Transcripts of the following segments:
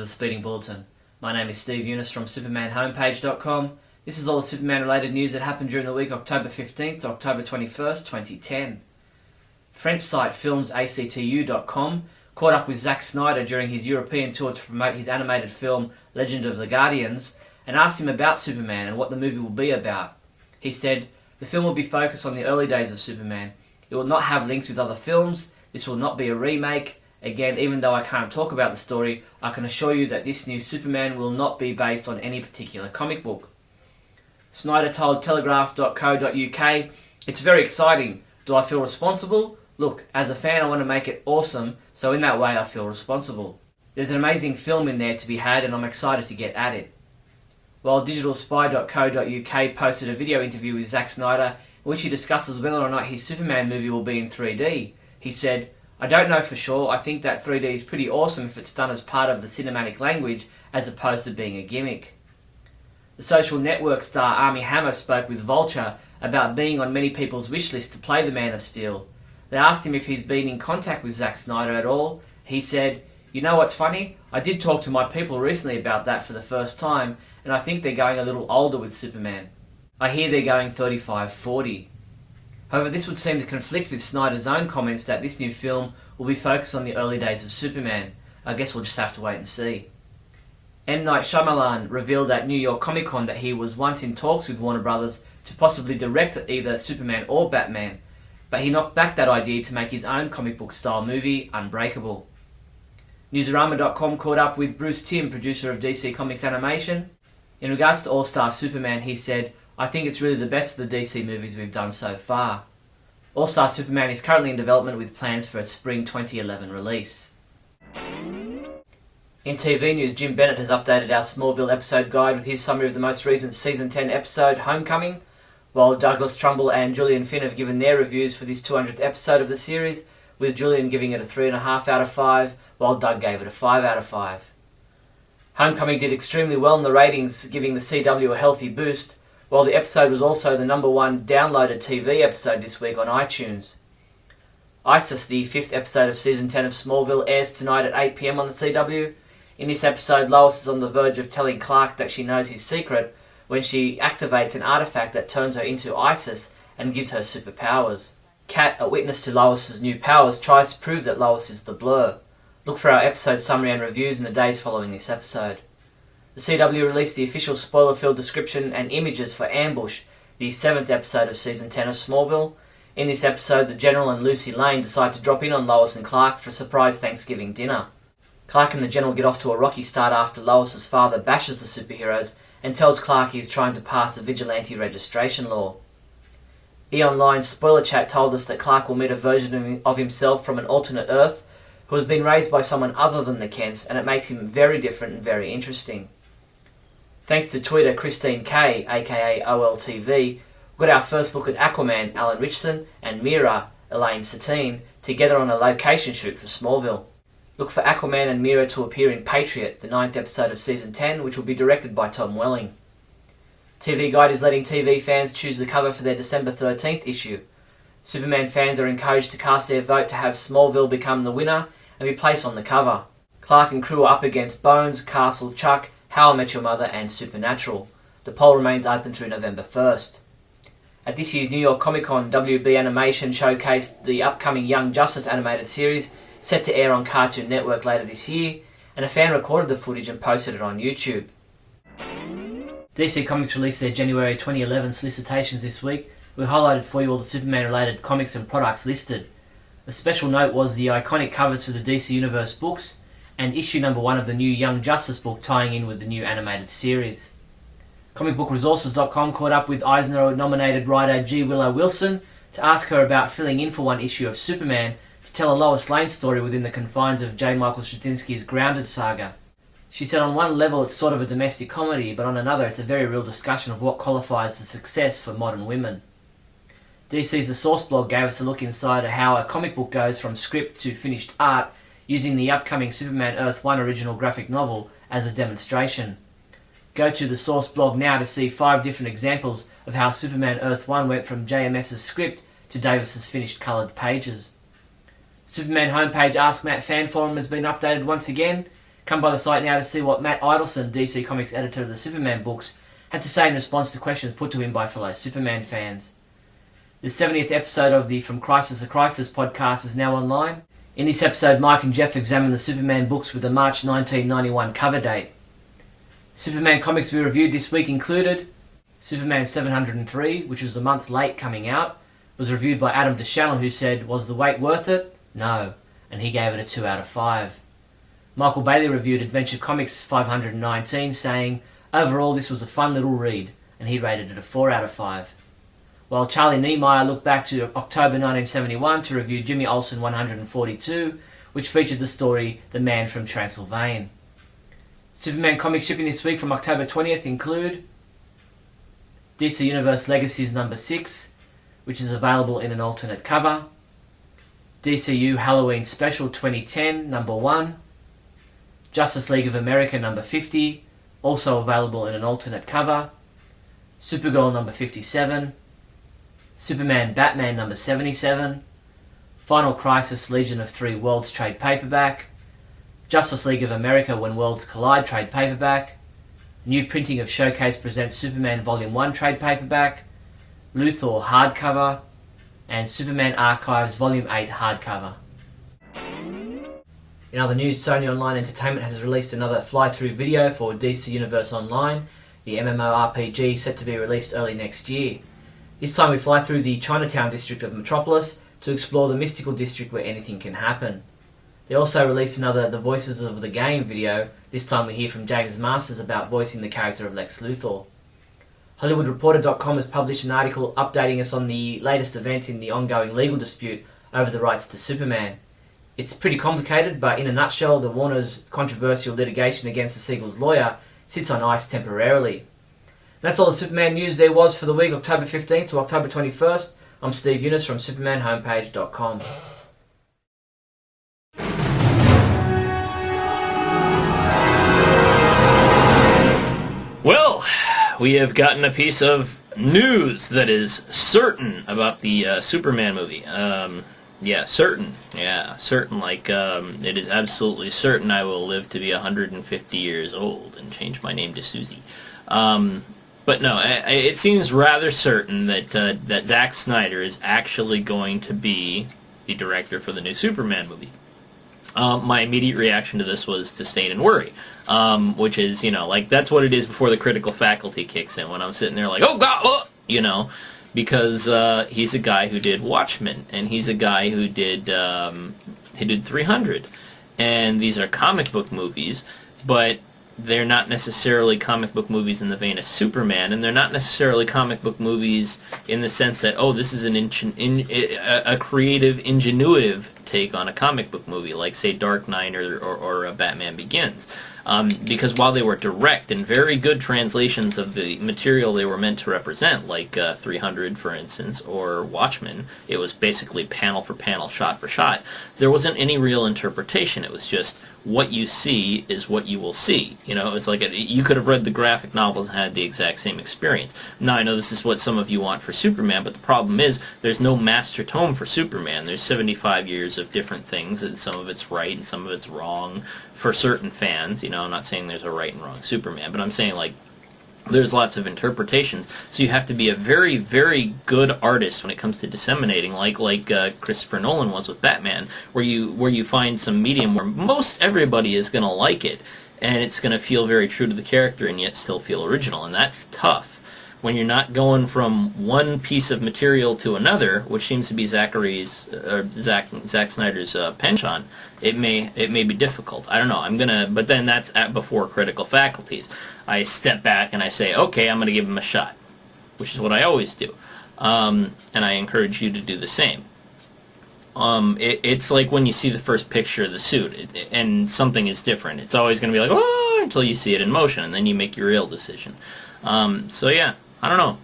the Speeding Bulletin. My name is Steve Younis from supermanhomepage.com. This is all the Superman related news that happened during the week October 15th to October 21st, 2010. French site filmsactu.com caught up with Zack Snyder during his European tour to promote his animated film Legend of the Guardians and asked him about Superman and what the movie will be about. He said, "The film will be focused on the early days of Superman. It will not have links with other films. This will not be a remake. Again, even though I can't talk about the story, I can assure you that this new Superman will not be based on any particular comic book." Snyder told Telegraph.co.uk, "It's very exciting. Do I feel responsible? Look, as a fan I want to make it awesome, so in that way I feel responsible. There's an amazing film in there to be had and I'm excited to get at it." While digitalspy.co.uk posted a video interview with Zack Snyder in which he discusses whether or not his Superman movie will be in 3D, he said, "I don't know for sure. I think that 3D is pretty awesome if it's done as part of the cinematic language as opposed to being a gimmick." The social network star Armie Hammer spoke with Vulture about being on many people's wish list to play the Man of Steel. They asked him if he's been in contact with Zack Snyder at all. He said, "You know what's funny? I did talk to my people recently about that for the first time, and I think they're going a little older with Superman. I hear they're going 35-40. However, this would seem to conflict with Snyder's own comments that this new film will be focused on the early days of Superman. I guess we'll just have to wait and see. M. Night Shyamalan revealed at New York Comic Con that he was once in talks with Warner Brothers to possibly direct either Superman or Batman, but he knocked back that idea to make his own comic book style movie, Unbreakable. Newsarama.com caught up with Bruce Timm, producer of DC Comics Animation. In regards to All-Star Superman, he said, "I think it's really the best of the DC movies we've done so far." All-Star Superman is currently in development with plans for its spring 2011 release. In TV news, Jim Bennett has updated our Smallville episode guide with his summary of the most recent Season 10 episode, Homecoming, while Douglas Trumbull and Julian Finn have given their reviews for this 200th episode of the series, with Julian giving it a 3.5 out of 5, while Doug gave it a 5 out of 5. Homecoming did extremely well in the ratings, giving the CW a healthy boost, while the episode was also the #1 downloaded TV episode this week on iTunes. ISIS, the 5th episode of Season 10 of Smallville, airs tonight at 8 PM on the CW. In this episode, Lois is on the verge of telling Clark that she knows his secret when she activates an artifact that turns her into Isis and gives her superpowers. Kat, a witness to Lois's new powers, tries to prove that Lois is the Blur. Look for our episode summary and reviews in the days following this episode. The CW released the official spoiler-filled description and images for Ambush, the 7th episode of Season 10 of Smallville. In this episode, the General and Lucy Lane decide to drop in on Lois and Clark for a surprise Thanksgiving dinner. Clark and the General get off to a rocky start after Lois's father bashes the superheroes and tells Clark he is trying to pass a vigilante registration law. E-Online's spoiler chat told us that Clark will meet a version of himself from an alternate Earth who has been raised by someone other than the Kents, and it makes him very different and very interesting. Thanks to Twitter Christine K, aka OLTV, we got our first look at Aquaman, Alan Ritchson, and Mira, Elaine Satine, together on a location shoot for Smallville. Look for Aquaman and Mira to appear in Patriot, the 9th episode of Season 10, which will be directed by Tom Welling. TV Guide is letting TV fans choose the cover for their December 13th issue. Superman fans are encouraged to cast their vote to have Smallville become the winner and be placed on the cover. Clark and crew are up against Bones, Castle, Chuck, How I Met Your Mother and Supernatural. The poll remains open through November 1st. At this year's New York Comic Con, WB Animation showcased the upcoming Young Justice animated series set to air on Cartoon Network later this year, and a fan recorded the footage and posted it on YouTube. DC Comics released their January 2011 solicitations this week. We highlighted for you all the Superman related comics and products listed. A special note was the iconic covers for the DC Universe books and issue #1 of the new Young Justice book tying in with the new animated series. Comicbookresources.com caught up with Eisner-nominated writer G. Willow Wilson to ask her about filling in for one issue of Superman to tell a Lois Lane story within the confines of J. Michael Straczynski's Grounded saga. She said on one level it's sort of a domestic comedy, but on another it's a very real discussion of what qualifies as success for modern women. DC's The Source blog gave us a look inside how a comic book goes from script to finished art using the upcoming Superman Earth 1 original graphic novel as a demonstration. Go to The Source blog now to see 5 different examples of how Superman Earth 1 went from JMS's script to Davis's finished coloured pages. Superman homepage Ask Matt fan forum has been updated once again. Come by the site now to see what Matt Idelson, DC Comics editor of the Superman books, had to say in response to questions put to him by fellow Superman fans. The 70th episode of the From Crisis to Crisis podcast is now online. In this episode, Mike and Jeff examine the Superman books with a March 1991 cover date. Superman comics we reviewed this week included Superman 703, which was a month late coming out, was reviewed by Adam DeChannel, who said, "Was the wait worth it? No," and he gave it a 2 out of 5. Michael Bailey reviewed Adventure Comics 519, saying, "Overall this was a fun little read," and he rated it a 4 out of 5. While Charlie Niemeyer looked back to October 1971 to review Jimmy Olsen 142, which featured the story The Man from Transylvania. Superman comics shipping this week from October 20th include DC Universe Legacies number 6, which is available in an alternate cover, DCU Halloween Special 2010 number 1, Justice League of America number 50, also available in an alternate cover, Supergirl number 57, Superman Batman number 77, Final Crisis Legion of 3 Worlds trade paperback, Justice League of America When Worlds Collide trade paperback, new printing of Showcase Presents Superman Volume 1 trade paperback, Luthor hardcover, and Superman Archives Volume 8 hardcover. In other news, Sony Online Entertainment has released another fly-through video for DC Universe Online, the MMORPG set to be released early next year. This time we fly through the Chinatown district of Metropolis to explore the mystical district where anything can happen. They also released another The Voices of the Game video. This time we hear from James Masters about voicing the character of Lex Luthor. HollywoodReporter.com has published an article updating us on the latest event in the ongoing legal dispute over the rights to Superman. It's pretty complicated, but in a nutshell, the Warner's controversial litigation against the Siegel's lawyer sits on ice temporarily. That's all the Superman news there was for the week, October 15th to October 21st. I'm Steve Younis from SupermanHomepage.com. Well, we have gotten a piece of news that is certain about the Superman movie. Certain. Yeah, certain. Like, it is absolutely certain I will live to be 150 years old and change my name to Susie. But no, it seems rather certain that that Zack Snyder is actually going to be the director for the new Superman movie. My immediate reaction to this was disdain and worry, which is, like, that's what it is before the critical faculty kicks in, when I'm sitting there like, oh God, because he's a guy who did Watchmen, and he's a guy who did 300, and these are comic book movies, but they're not necessarily comic book movies in the vein of Superman, and they're not necessarily comic book movies in the sense that, oh, this is a creative, ingenuitive take on a comic book movie, like, say, Dark Knight or Batman Begins. Because while they were direct and very good translations of the material they were meant to represent, like 300, for instance, or Watchmen, it was basically panel for panel, shot for shot, there wasn't any real interpretation. It was just, what you see is what you will see. It was like you could have read the graphic novels and had the exact same experience. Now, I know this is what some of you want for Superman, but the problem is there's no master tome for Superman. There's 75 years of different things, and some of it's right and some of it's wrong for certain fans. I'm not saying there's a right and wrong Superman, but I'm saying, like, there's lots of interpretations, so you have to be a very, very good artist when it comes to disseminating, like Christopher Nolan was with Batman, where you find some medium where most everybody is going to like it, and it's going to feel very true to the character and yet still feel original, and that's tough. When you're not going from one piece of material to another, which seems to be Zack Snyder's penchant, it may be difficult. I don't know. But then that's before critical faculties. I step back and I say, okay, I'm gonna give him a shot, which is what I always do, and I encourage you to do the same. It's like when you see the first picture of the suit, and something is different. It's always gonna be like, oh, until you see it in motion, and then you make your real decision. So yeah. I don't know.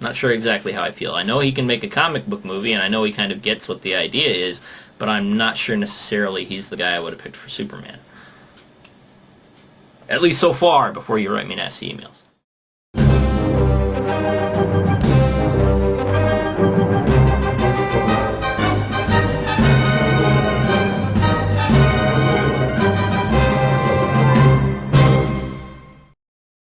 Not sure exactly how I feel. I know he can make a comic book movie, and I know he kind of gets what the idea is, but I'm not sure necessarily he's the guy I would have picked for Superman. At least so far, before you write me nasty emails.